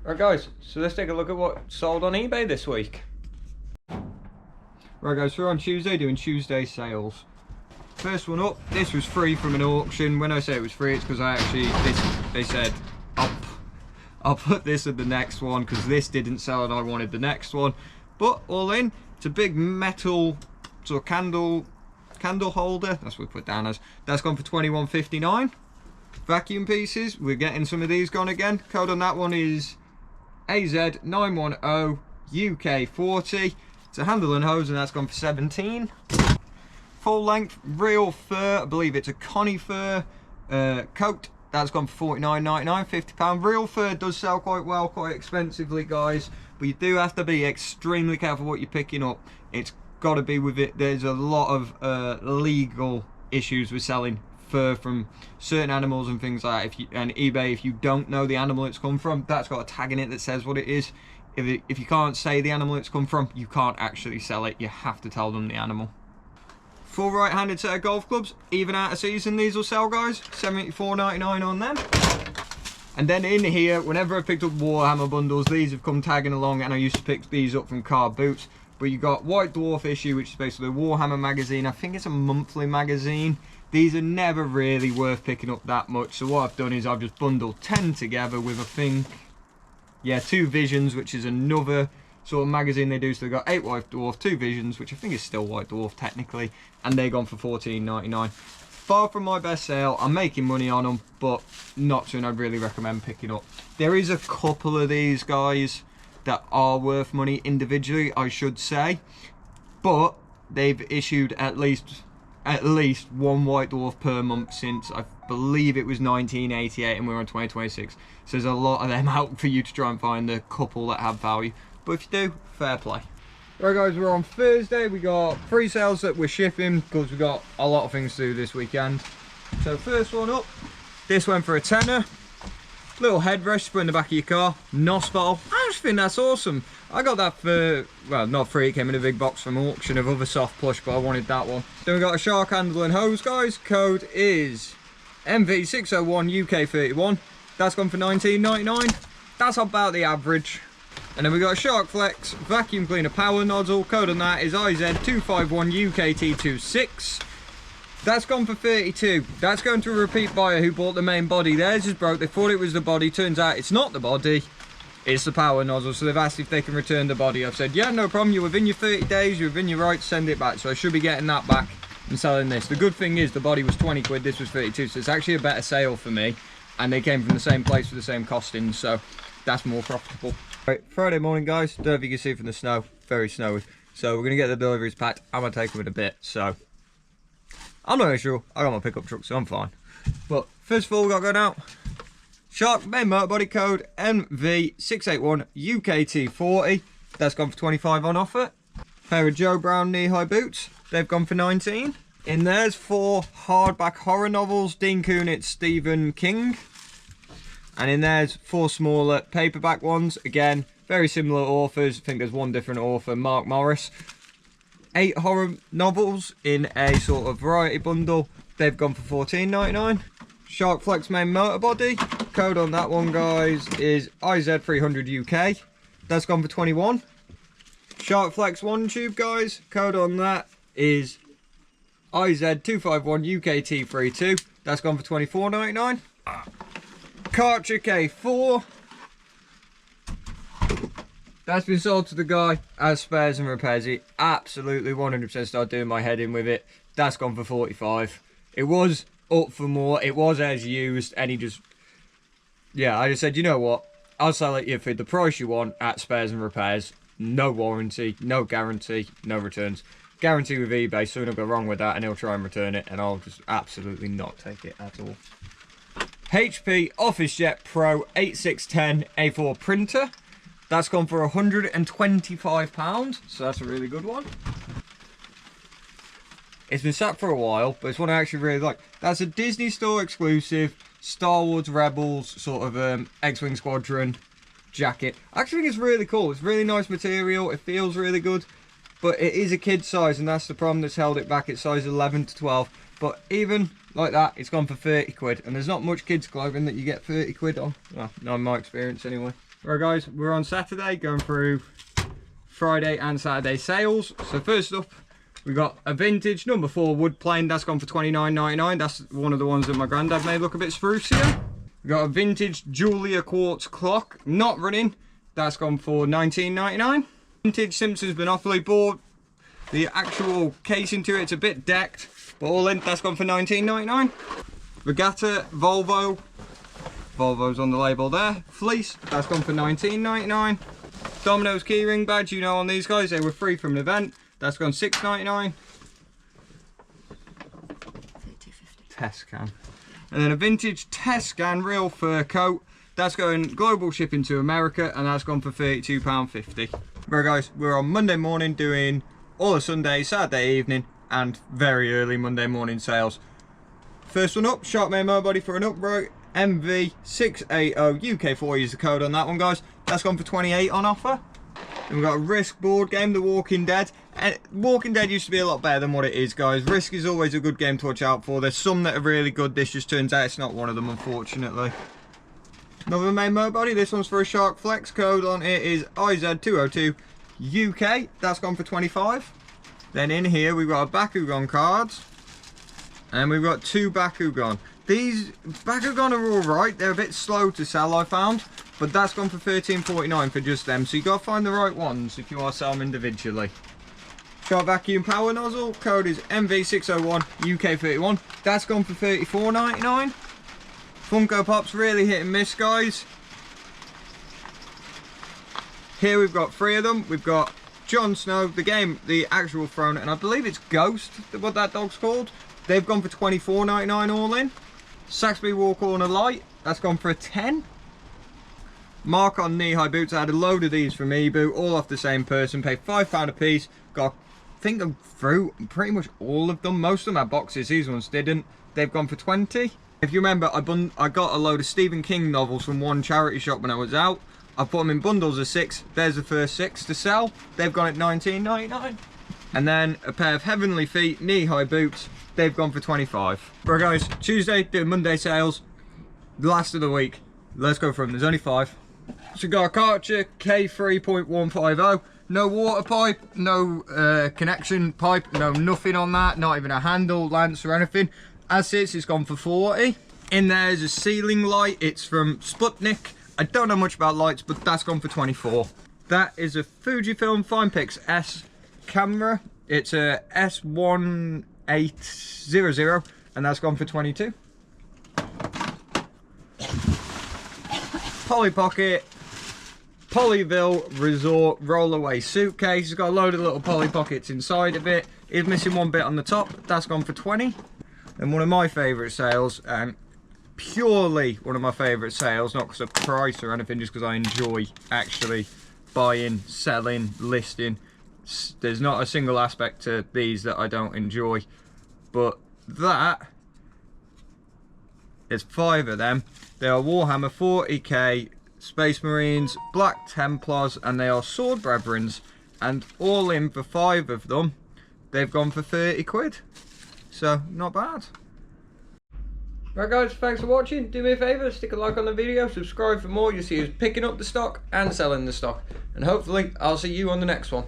Right guys, so let's take a look at what sold on eBay this week. Right guys, so we're on Tuesday doing Tuesday sales. First one up, this was free from an auction. When I say it was free, it's because they said I'll put this at the next one because this didn't sell and I wanted the next one. But all in, it's a big metal sort of candle holder. That's what we put down as. That's gone for $21.59. Vacuum pieces, we're getting some of these gone again. Code on that one is AZ910 UK40. It's a handle and hose and that's gone for 17. Full length real fur, I believe it's a conifer coat. That's gone for $49.99, £50. Real fur does sell quite well, quite expensively guys, but you do have to be extremely careful what you're picking up. It's got to be with it. There's a lot of legal issues with selling fur from certain animals and things like that. And eBay, if you don't know the animal it's come from, that's got a tag in it that says what it is. If you can't say the animal it's come from, you can't actually sell it. You have to tell them the animal. Full right-handed set of golf clubs, even out of season, these will sell guys, $74.99 on them. And then in here, whenever I picked up Warhammer bundles, these have come tagging along, and I used to pick these up from Car Boots. But you got White Dwarf issue, which is basically a Warhammer magazine. I think it's a monthly magazine. These are never really worth picking up that much, so what I've done is I've just bundled 10 together with, I think, yeah, 2 Visions, which is another sort of magazine they do. So they've got 8 White Dwarf, 2 Visions, which I think is still White Dwarf technically, and they're gone for $14.99. Far from my best sale. I'm making money on them, but not something I'd really recommend picking up. There is a couple of these guys that are worth money individually, I should say, but they've issued at least one White Dwarf per month since I believe it was 1988 and we're on 2026. So there's a lot of them out for you to try and find a couple that have value. But if you do, fair play. Right guys, we're on Thursday. We got 3 sales that we're shipping because we got a lot of things to do this weekend. So first one up, this went for a tenner. Little headrest to put in the back of your car, NOS bottle. I just think that's awesome. I got that for, well, not free, it came in a big box from auction of other soft plush, but I wanted that one. Then we got a shark handle and hose guys. Code is MV601 UK31. That's gone for $19.99. That's about the average. And then we got a Shark Flex vacuum cleaner power nozzle. Code on that is IZ251 UKT26. That's gone for $32. That's going to a repeat buyer who bought the main body. Theirs is broke. They thought it was the body. Turns out it's not the body. It's the power nozzle. So they've asked if they can return the body. I've said, yeah, no problem. You're within your 30 days. You're within your right to send it back. So I should be getting that back and selling this. The good thing is the body was 20 quid. This was 32. So it's actually a better sale for me. And they came from the same place for the same costing. So that's more profitable. Right, Friday morning, guys. Don't know if you can see from the snow. Very snowy. So we're going to get the deliveries packed. I'm going to take them in a bit. So I'm not really sure. I got my pickup truck, so I'm fine. But first of all, we got going out. Shark main motor body code MV681 UKT40. That's gone for 25 on offer. Pair of Joe Brown knee-high boots. They've gone for 19. In there's 4 hardback horror novels. Dean Koontz, Stephen King. And in there's 4 smaller paperback ones. Again, very similar authors. I think there's one different author, Mark Morris. 8 horror novels in a sort of variety bundle. They've gone for $14.99. Shark Flex main motor body. Code on that one, guys, is IZ300 UK. That's gone for 21. Shark Flex one tube, guys. Code on that is IZ251 UKT32. That's gone for $24.99. Karcher K4. That's been sold to the guy as spares and repairs. He absolutely 100% started doing my head in with it. That's gone for 45. It was up for more. It was as used, and he just, yeah, I just said, you know what? I'll sell it you for the price you want at spares and repairs. No warranty, no guarantee, no returns. Guarantee with eBay, something will go wrong with that, and he'll try and return it, and I'll just absolutely not take it at all. HP OfficeJet Pro 8610 A4 printer. That's gone for £125, so that's a really good one. It's been sat for a while, but it's one I actually really like. That's a Disney Store exclusive Star Wars Rebels sort of X-Wing Squadron jacket. I actually think it's really cool. It's really nice material. It feels really good, but it is a kid size, and that's the problem that's held it back. It's size 11 to 12, but even like that, it's gone for 30 quid, and there's not much kids clothing that you get 30 quid on. Well, not in my experience anyway. Right guys, we're on Saturday going through Friday and Saturday sales. So first up, we got a vintage number 4 wood plane. That's gone for $29.99. That's one of the ones that my granddad made look a bit sprucier. We got a vintage Julia quartz clock, not running. That's gone for $19.99. Vintage Simpsons Monopoly board. The actual casing to it's a bit decked, but all in, that's gone for $19.99. Regatta Volvo. Volvo's on the label there. Fleece, that's gone for $19.99. Domino's keyring badge, you know on these guys, they were free from an event. That's gone $6.99. Test can. And then a vintage Tescan real fur coat. That's going global shipping to America, and that's gone for £32.50. Right guys, we're on Monday morning doing all of Sunday, Saturday evening, and very early Monday morning sales. First one up, Sharkmare Mobody for an upright MV680 UK4. Use the code on that one, guys. That's gone for $28 on offer. And we've got a Risk board game, The Walking Dead. Walking Dead used to be a lot better than what it is, guys. Risk is always a good game to watch out for. There's some that are really good. This just turns out it's not one of them, unfortunately. Another main Mobody. This one's for a Shark Flex. Code on it is IZ202 UK. That's gone for $25. Then in here we've got a Bakugan cards. And we've got 2 Bakugan. These Bakugan are alright. They're a bit slow to sell, I found. But that's gone for $13.49 for just them. So you got to find the right ones if you want to sell them individually. Shark Vacuum Power Nozzle. Code is MV601 UK31. That's gone for $34.99. Funko Pop's really hit and miss, guys. Here we've got 3 of them. We've got Jon Snow, the game, the actual throne, and I believe it's Ghost, what that dog's called. They've gone for $24.99 all in. Saxby War Corner Light, that's gone for a $10. Mark on knee-high boots. I had a load of these from eBoo, all off the same person. Paid £5 a piece. Got, I think I'm through pretty much all of them. Most of them had boxes. These ones didn't. They've gone for $20. If you remember, I got a load of Stephen King novels from one charity shop when I was out. I put them in bundles of 6. There's the first 6 to sell. They've gone at $19.99. And then a pair of Heavenly Feet knee-high boots. They've gone for $25. Right guys, Tuesday doing Monday sales. The last of the week. Let's go for them. There's only 5. Cigar Karcher K3.150. No water pipe, no connection pipe, no nothing on that. Not even a handle, lance or anything. As is, it's gone for $40. In there's a ceiling light. It's from Sputnik. I don't know much about lights, but that's gone for $24. That is a Fujifilm FinePix S camera. It's a S1800, and that's gone for $22. Polly Pocket Polyville Resort Rollaway suitcase. It's got a load of little Polly Pockets inside of it. It's missing one bit on the top. That's gone for $20. And one of my favourite sales, and purely one of my favourite sales, not because of price or anything, just because I enjoy actually buying, selling, listing. There's not a single aspect to these that I don't enjoy, but that is 5 of them. They are Warhammer 40k Space Marines, Black Templars, and they are Sword Brethrens, and all in for 5 of them they've gone for 30 quid, so not bad. Right guys, thanks for watching. Do me a favour, stick a like on the video, subscribe for more. You'll see us picking up the stock and selling the stock, and hopefully I'll see you on the next one.